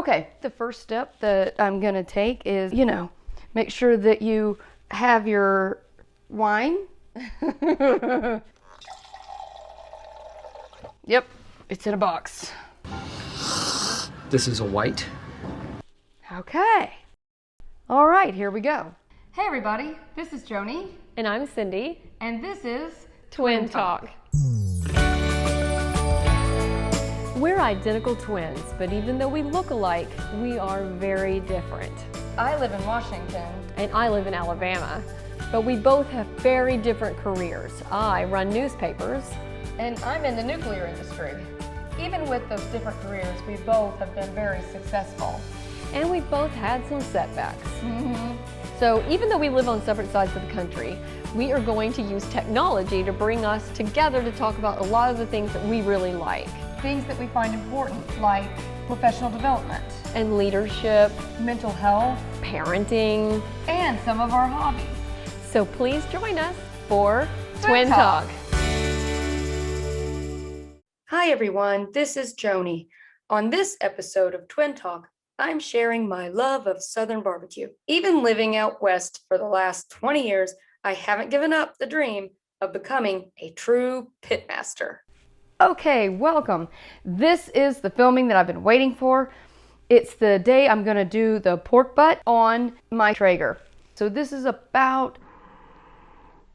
Okay, the first step that I'm gonna take is, make sure that you have your wine. Yep, it's in a box. This is a white. Okay. All right, here we go. Hey everybody, this is Joni. And I'm Cindy. And this is Twin Talk. We're identical twins, but even though we look alike, we are very different. I live in Washington. And I live in Alabama. But we both have very different careers. I run newspapers. And I'm in the nuclear industry. Even with those different careers, we both have been very successful. And we've both had some setbacks. So even though we live on separate sides of the country, we are going to use technology to bring us together to talk about a lot of the things that we really like. Things that we find important, like professional development, And leadership, mental health, parenting, and some of our hobbies. So please join us for Twin Twin Talk. Hi everyone, this is Joni. On this episode of Twin Talk, I'm sharing my love of Southern barbecue. Even living out west for the last 20 years, I haven't given up the dream of becoming a true pitmaster. Okay, welcome. This is the filming that I've been waiting for. It's the day I'm gonna do the pork butt on my Traeger. So this is about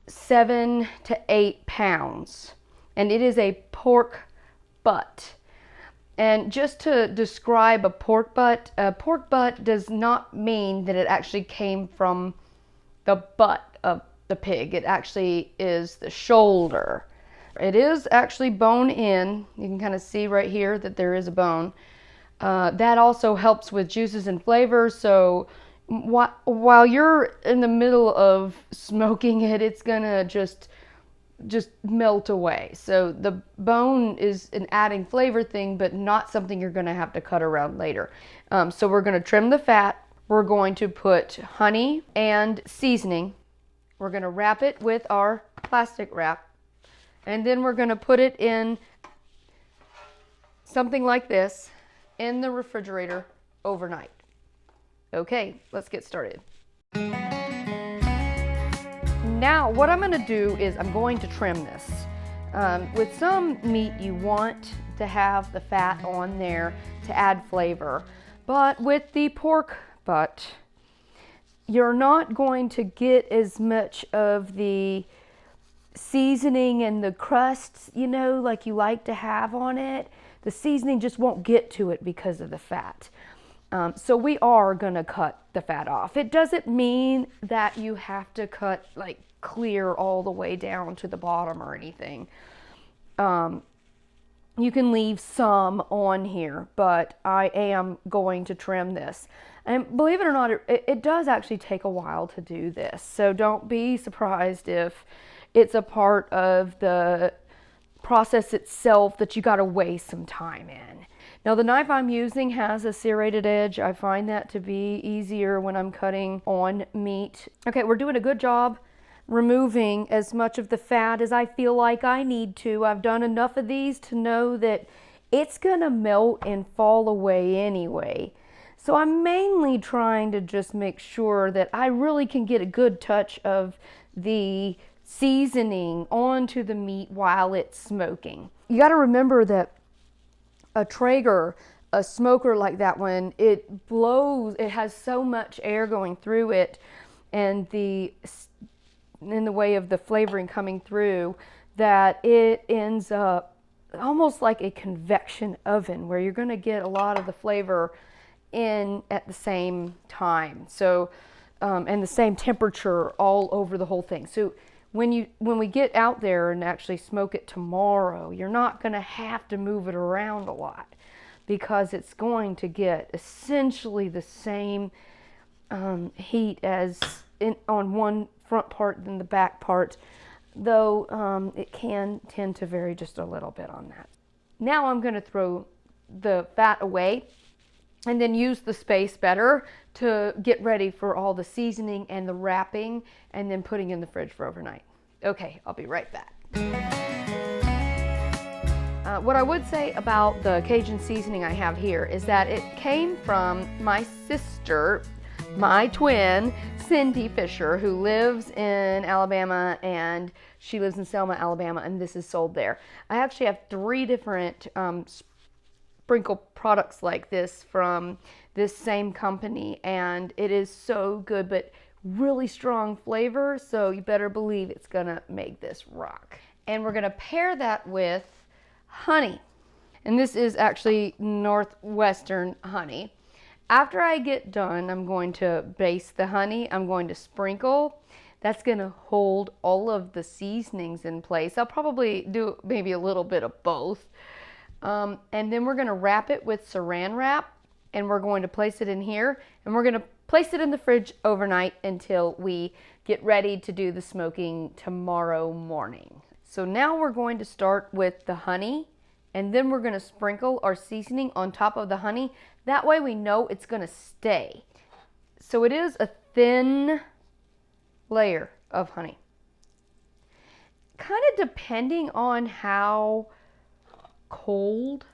7 to 8 pounds, and it is a pork butt. And just to describe a pork butt does not mean that it actually came from the butt of the pig. It actually is the shoulder. It is actually bone in. You can kind of see right here that there is a bone. That also helps with juices and flavors. So while you're in the middle of smoking it, it's gonna just melt away. So the bone is an adding flavor thing, but not something you're gonna have to cut around later. So we're gonna trim the fat. We're going to put honey and seasoning. We're gonna wrap it with our plastic wrap. And then we're gonna put it in something like this in the refrigerator overnight. Okay, let's get started. Now, what I'm gonna do is I'm going to trim this. With some meat, you want to have the fat on there to add flavor. But with the pork butt, you're not going to get as much of the seasoning and the crusts, like you like to have on it. The seasoning just won't get to it because of the fat. So we are gonna cut the fat off. It doesn't mean that you have to cut like clear all the way down to the bottom or anything. You can leave some on here, but I am going to trim this. And believe it or not, it does actually take a while to do this. So don't be surprised if it's a part of the process itself that you gotta waste some time in. Now the knife I'm using has a serrated edge. I find that to be easier when I'm cutting on meat. Okay, we're doing a good job removing as much of the fat as I feel like I need to. I've done enough of these to know that it's gonna melt and fall away anyway. So I'm mainly trying to just make sure that I really can get a good touch of the seasoning onto the meat while it's smoking. You got to remember that a Traeger, a smoker like that one, it blows, it has so much air going through it and in the way of the flavoring coming through that it ends up almost like a convection oven where you're going to get a lot of the flavor in at the same time. So and the same temperature all over the whole thing. So when we get out there and actually smoke it tomorrow, you're not going to have to move it around a lot because it's going to get essentially the same heat as on one front part than the back part, though it can tend to vary just a little bit on that. Now I'm going to throw the fat away and then use the space better to get ready for all the seasoning and the wrapping and then putting in the fridge for overnight. Okay, I'll be right back. What I would say about the Cajun seasoning I have here is that it came from my sister, my twin, Cindy Fisher, who lives in Alabama, and she lives in Selma, Alabama, and this is sold there. I actually have 3 different sprinkle products like this from this same company, and it is so good, but really strong flavor, so you better believe it's gonna make this rock. And we're gonna pair that with honey. And this is actually Northwestern honey. After I get done, I'm going to baste the honey. I'm going to sprinkle. That's gonna hold all of the seasonings in place. I'll probably do maybe a little bit of both. And then we're gonna wrap it with saran wrap, and we're going to place it in here, and we're gonna place it in the fridge overnight until we get ready to do the smoking tomorrow morning. So now we're going to start with the honey, and then we're gonna sprinkle our seasoning on top of the honey. That way we know it's gonna stay. So it is a thin layer of honey. Kind of depending on how cold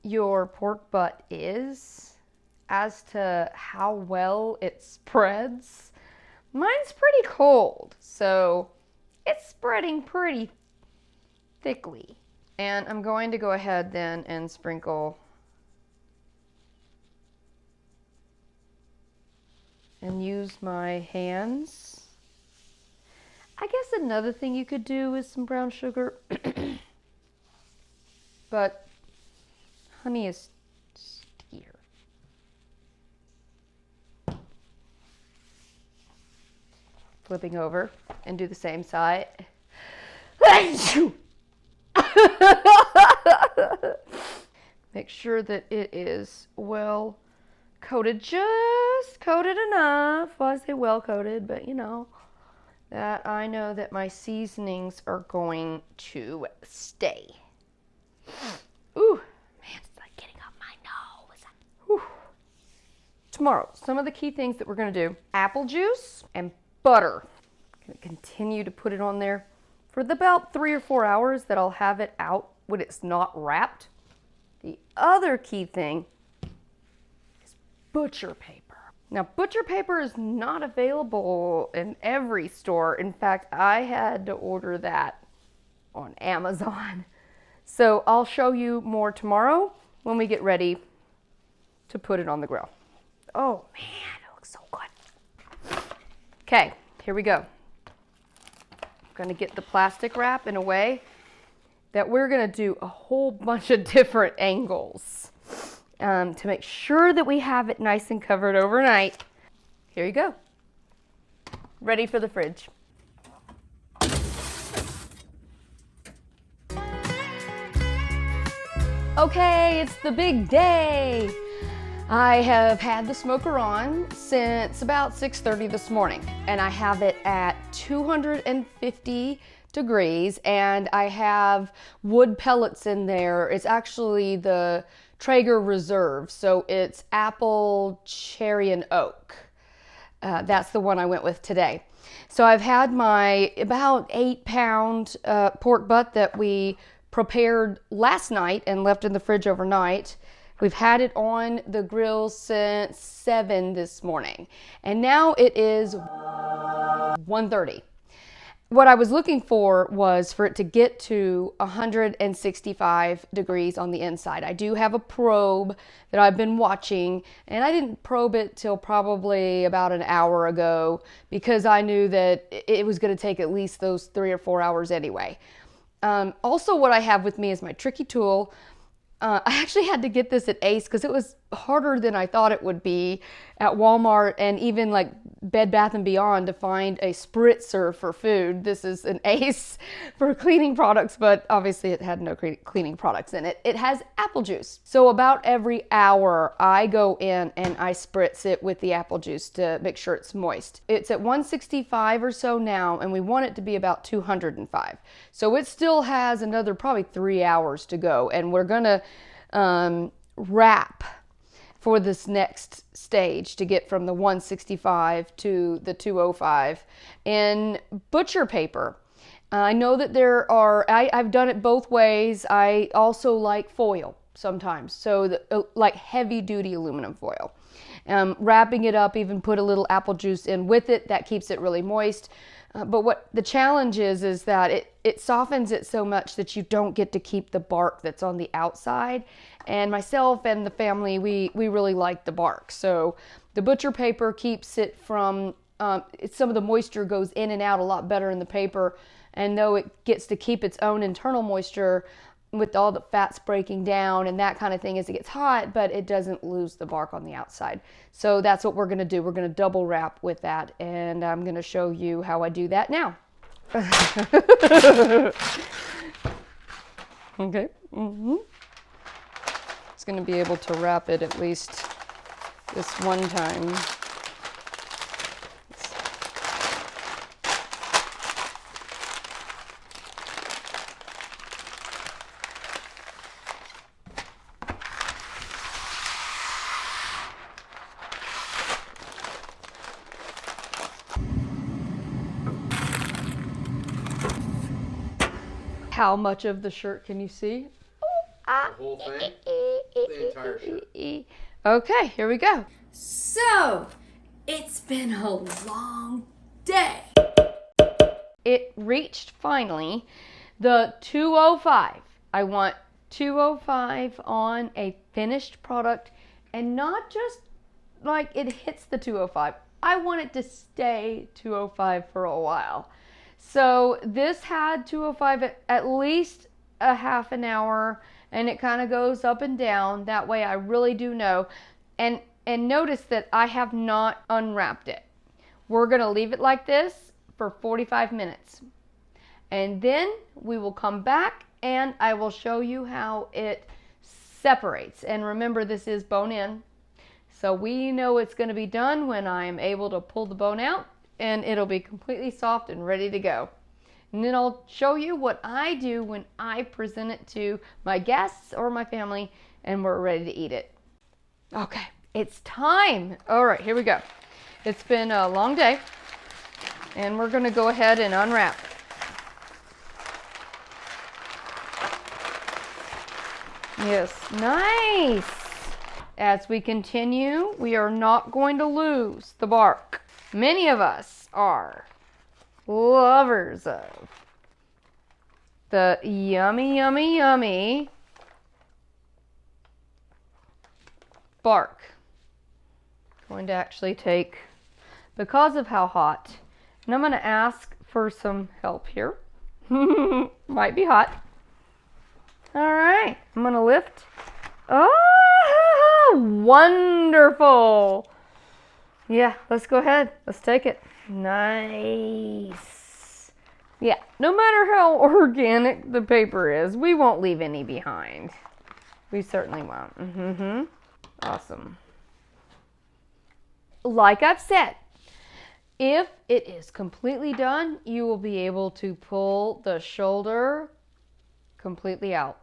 your pork butt is as to how well it spreads. Mine's pretty cold, so it's spreading pretty thickly. And I'm going to go ahead then and sprinkle and use my hands. I guess another thing you could do is some brown sugar, but honey is stickier. Flipping over and do the same side. Make sure that it is well coated, just coated enough. Well, I say well coated, but you know, that I know that my seasonings are going to stay. Ooh, man, it's like getting up my nose. Whew. Tomorrow, some of the key things that we're gonna do: apple juice and butter. I'm gonna continue to put it on there for about 3 or 4 hours that I'll have it out when it's not wrapped. The other key thing is butcher paper. Now, butcher paper is not available in every store. In fact, I had to order that on Amazon. So I'll show you more tomorrow when we get ready to put it on the grill. Oh man, it looks so good. Okay, here we go. I'm gonna get the plastic wrap in a way that we're gonna do a whole bunch of different angles to make sure that we have it nice and covered overnight. Here you go. Ready for the fridge. Okay, it's the big day. I have had the smoker on since about 6:30 this morning, and I have it at 250 degrees, and I have wood pellets in there. It's actually the Traeger Reserve, so it's apple, cherry, and oak. That's the one I went with today. So I've had my about 8-pound pork butt that we prepared last night and left in the fridge overnight. We've had it on the grill since 7 this morning, and now it is 1:30. What I was looking for was for it to get to 165 degrees on the inside. I do have a probe that I've been watching, and I didn't probe it till probably about an hour ago because I knew that it was going to take at least those 3 or 4 hours anyway. Also, what I have with me is my tricky tool. I actually had to get this at Ace because it was harder than I thought it would be at Walmart and even like Bed Bath & Beyond to find a spritzer for food. This is an Ace for cleaning products, but obviously it had no cleaning products in it. It has apple juice. So about every hour I go in and I spritz it with the apple juice to make sure it's moist. It's at 165 or so now, and we want it to be about 205. So it still has another probably 3 hours to go, and we're gonna wrap for this next stage to get from the 165 to the 205 in butcher paper. I know that I've done it both ways. I also like foil sometimes, so like heavy duty aluminum foil. Wrapping it up, even put a little apple juice in with it, that keeps it really moist. But what the challenge is that it softens it so much that you don't get to keep the bark that's on the outside. And myself and the family, we really like the bark. So the butcher paper keeps it from, some of the moisture goes in and out a lot better in the paper. And though it gets to keep its own internal moisture with all the fats breaking down and that kind of thing as it gets hot, but it doesn't lose the bark on the outside. So that's what we're gonna do. We're gonna double wrap with that, and I'm gonna show you how I do that now. Okay. It's gonna be able to wrap it at least this one time. How much of the shirt can you see? The whole thing? The entire shirt. Okay, here we go. So, it's been a long day. It reached finally the 205. I want 205 on a finished product, and not just like it hits the 205. I want it to stay 205 for a while. So this had 205 at least a half an hour, and it kind of goes up and down. That way I really do know. And notice that I have not unwrapped it. We're gonna leave it like this for 45 minutes. And then we will come back and I will show you how it separates. And remember, this is bone in. So we know it's gonna be done when I'm able to pull the bone out, and it'll be completely soft and ready to go. And then I'll show you what I do when I present it to my guests or my family and we're ready to eat it. Okay, it's time. All right, here we go. It's been a long day, and we're gonna go ahead and unwrap. Yes, nice. As we continue, we are not going to lose the bark. Many of us are lovers of the yummy, yummy, yummy bark. Going to actually take, because of how hot, and I'm going to ask for some help here. Might be hot. All right, I'm going to lift. Oh, wonderful. Yeah, let's go ahead. Let's take it. Nice. Yeah, no matter how organic the paper is, we won't leave any behind. We certainly won't. Awesome. Like I've said, if it is completely done, you will be able to pull the shoulder completely out.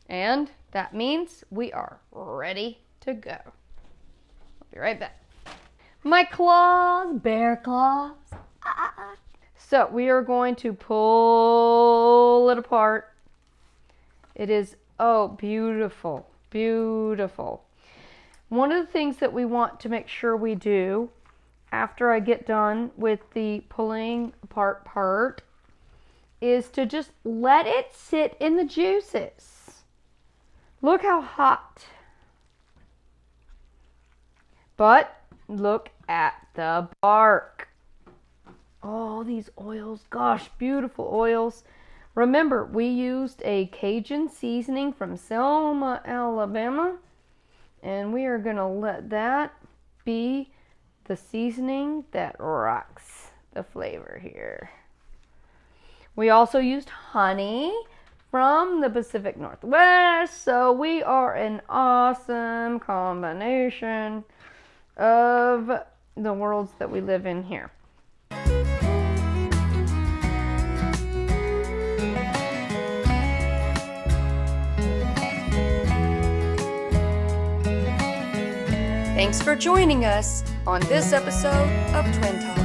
And that means we are ready to go. I'll be right back. My claws, bear claws. So we are going to pull it apart. It is, oh, beautiful, beautiful. One of the things that we want to make sure we do after I get done with the pulling apart part is to just let it sit in the juices. Look how hot. But look at the bark. Oh, these oils, gosh, beautiful oils. Remember, we used a Cajun seasoning from Selma, Alabama, and we are going to let that be the seasoning that rocks the flavor here. We also used honey from the Pacific Northwest, so we are an awesome combination of the worlds that we live in here. Thanks for joining us on this episode of Twin Talk.